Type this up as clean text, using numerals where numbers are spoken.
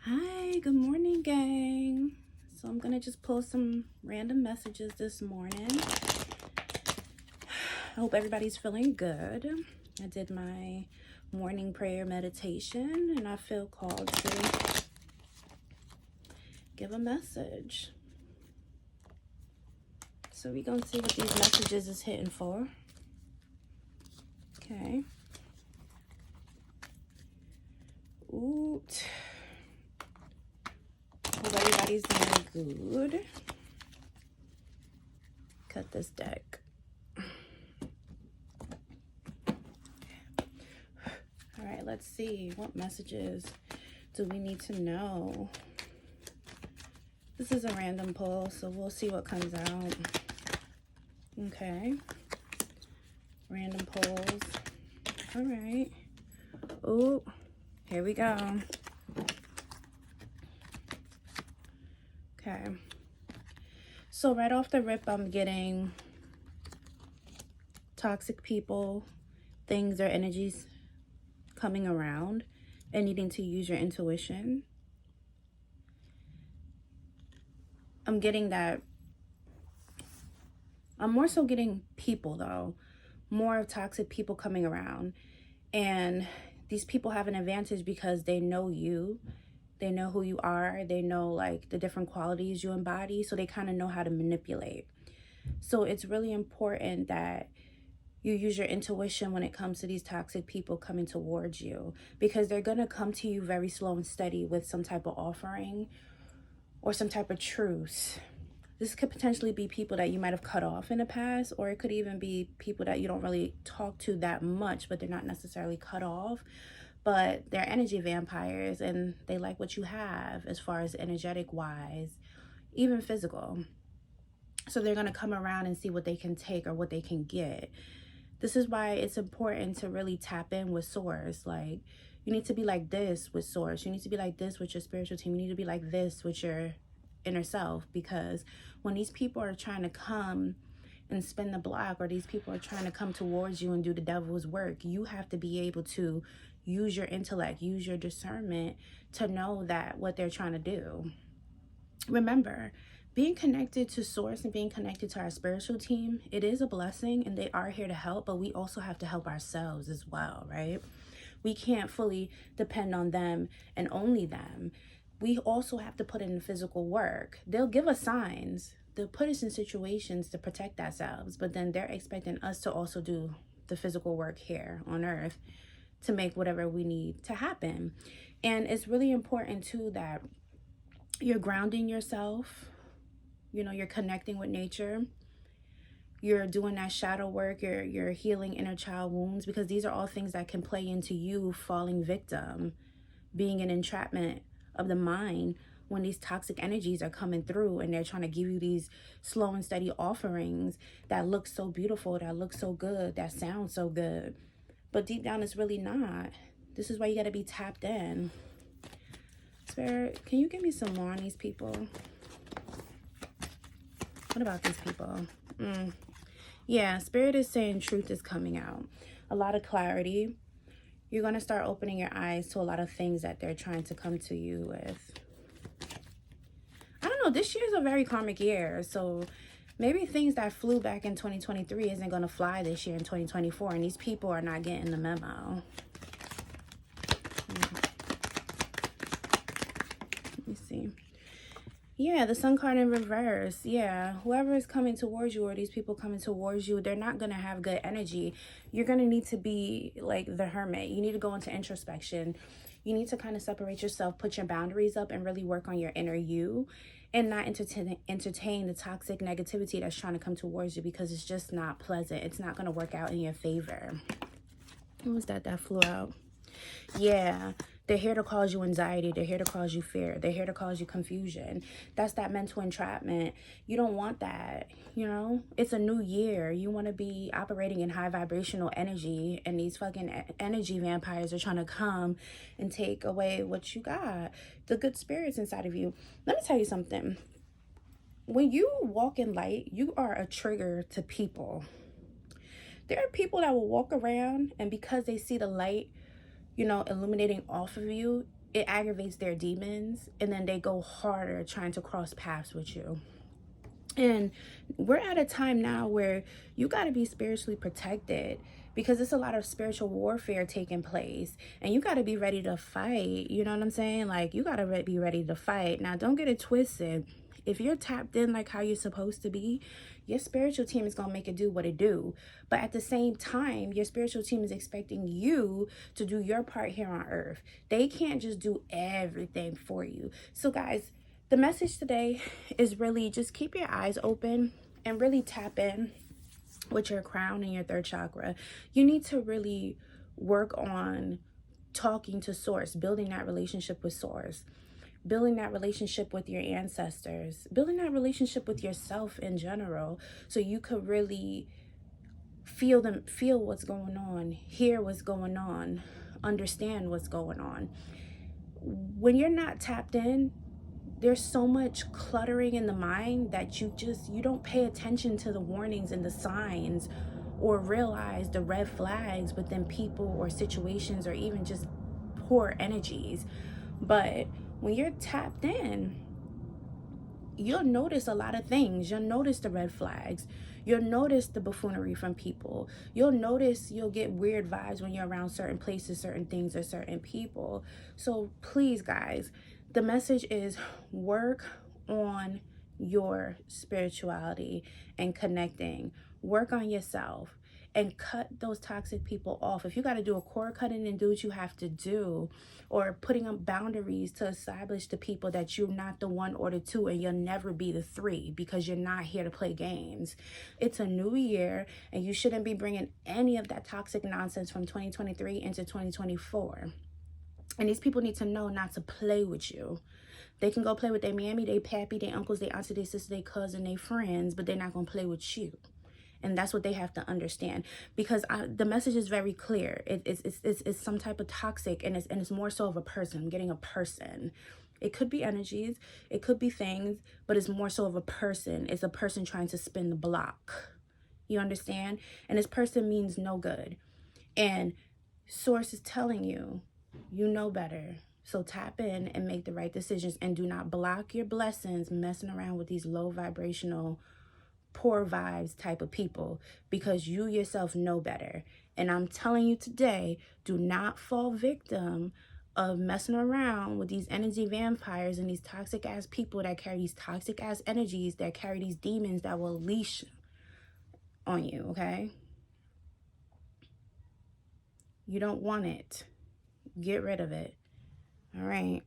Hi, good morning, gang. So I'm gonna just pull some random messages this morning. I hope everybody's feeling good. I did my morning prayer meditation and I feel called to give a message. So we're gonna see what these messages is hitting for. Okay. Ooh. Hope everybody's doing good. Cut this deck. All right, let's see. What messages do we need to know? This is a random pull, so we'll see what comes out. Okay. Random pulls. All right. Oh, here we go. Okay. So right off the rip, I'm getting toxic people, things or energies coming around and needing to use your intuition. I'm getting that. I'm more so getting people, though. More of toxic people coming around. And these people have an advantage because they know you. They know who you are. They know like the different qualities you embody. So they kind of know how to manipulate. So it's really important that you use your intuition when it comes to these toxic people coming towards you, because they're going to come to you very slow and steady with some type of offering or some type of truce. This could potentially be people that you might have cut off in the past, or it could even be people that you don't really talk to that much, but they're not necessarily cut off, but they're energy vampires and they like what you have as far as energetic wise, even physical. So they're going to come around and see what they can take or what they can get. This is why it's important to really tap in with source. Like, you need to be like this with source. You need to be like this with your spiritual team. You need to be like this with your inner self, because when these people are trying to come and spin the block, or these people are trying to come towards you and do the devil's work, you have to be able to use your intellect, use your discernment to know that what they're trying to do. Remember, being connected to source and being connected to our spiritual team, it is a blessing and they are here to help, but we also have to help ourselves as well, right? We can't fully depend on them and only them. We also have to put in the physical work. They'll give us signs. They'll put us in situations to protect ourselves, but then they're expecting us to also do the physical work here on earth to make whatever we need to happen. And it's really important too that you're grounding yourself. You know, you're connecting with nature. You're doing that shadow work. You're healing inner child wounds, because these are all things that can play into you falling victim, being an entrapment of the mind when these toxic energies are coming through and they're trying to give you these slow and steady offerings that look so beautiful, that look so good, that sound so good. But deep down, it's really not. This is why you got to be tapped in. Spirit, can you give me some more on these people? What about these people? Yeah, Spirit is saying truth is coming out. A lot of clarity. You're going to start opening your eyes to a lot of things that they're trying to come to you with. I don't know. This year is a very karmic year. So maybe things that flew back in 2023 isn't going to fly this year in 2024. And these people are not getting the memo. Let me see. Yeah, the Sun card in reverse. Yeah, whoever is coming towards you, or these people coming towards you, they're not going to have good energy. You're going to need to be like the hermit. You need to go into introspection. You need to kind of separate yourself, put your boundaries up, and really work on your inner you, and not entertain the toxic negativity that's trying to come towards you, because it's just not pleasant. It's not going to work out in your favor. What was that flew out? Yeah, they're here to cause you anxiety. They're here to cause you fear. They're here to cause you confusion. That's that mental entrapment. You don't want that, you know? It's a new year. You want to be operating in high vibrational energy, and these fucking energy vampires are trying to come and take away what you got, the good spirits inside of you. Let me tell you something. When you walk in light, you are a trigger to people. There are people that will walk around, and because they see the light, you know, illuminating off of you, it aggravates their demons, and then they go harder trying to cross paths with you. And we're at a time now where you got to be spiritually protected, because it's a lot of spiritual warfare taking place, and you got to be ready to fight. You know what I'm saying? Like, you got to be ready to fight. Now, don't get it twisted. If you're tapped in like how you're supposed to be, your spiritual team is going to make it do what it do. But at the same time, your spiritual team is expecting you to do your part here on earth. They can't just do everything for you. So guys, the message today is really just keep your eyes open and really tap in with your crown and your third chakra. You need to really work on talking to source, building that relationship with source, building that relationship with your ancestors, building that relationship with yourself in general, so you could really feel what's going on, hear what's going on, understand what's going on. When you're not tapped in, there's so much cluttering in the mind that you don't pay attention to the warnings and the signs, or realize the red flags within people or situations, or even just poor energies. But when you're tapped in, you'll notice a lot of things. You'll notice the red flags. You'll notice the buffoonery from people. You'll get weird vibes when you're around certain places, certain things, or certain people. So please, guys, the message is work on your spirituality and connecting. Work on yourself and cut those toxic people off. If you got to do a cord cutting and do what you have to do, or putting up boundaries to establish to people that you're not the 1 or the 2, and you'll never be the 3, because you're not here to play games. It's a new year, and you shouldn't be bringing any of that toxic nonsense from 2023 into 2024. And these people need to know not to play with you. They can go play with their mammy, their pappy, their uncles, their auntie, their sister, their cousin, their friends, but they're not going to play with you. And that's what they have to understand, because the message is very clear. It's some type of toxic, and it's more so of a person. I'm getting a person. It could be energies, it could be things, but it's more so of a person. It's a person trying to spin the block. You understand? And this person means no good. And source is telling you, you know better. So tap in and make the right decisions, and do not block your blessings messing around with these low vibrational, poor vibes type of people, because you yourself know better. And I'm telling you today, do not fall victim of messing around with these energy vampires and these toxic ass people that carry these toxic ass energies, that carry these demons that will leash on you. Okay, you don't want it. Get rid of it. All right.